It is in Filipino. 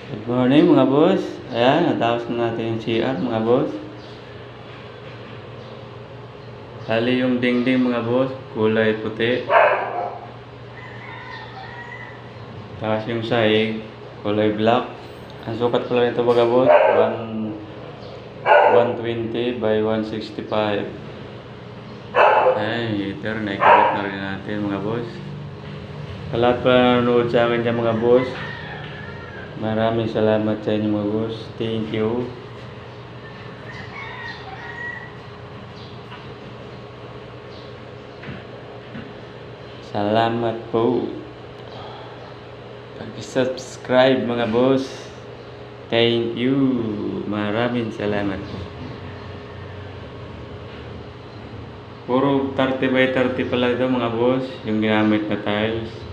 Good morning mga boss. Ayan, natapos na natin yung CR mga boss. Hali yung dingding mga boss, kulay puti. Tapos yung sahig, kulay black. Ang sukat pala nito mga boss, 120 by 165. Ayan, heater, naikabit na rin natin mga boss. Sa lahat pa nanonood sa akin dyan mga boss, maraming salamat sa inyo mga boss. Thank you. Salamat po. Pag-subscribe mga boss. Thank you. Maraming salamat po. Puro 30 by 30 pala ito mga boss, yung ginamit na tiles.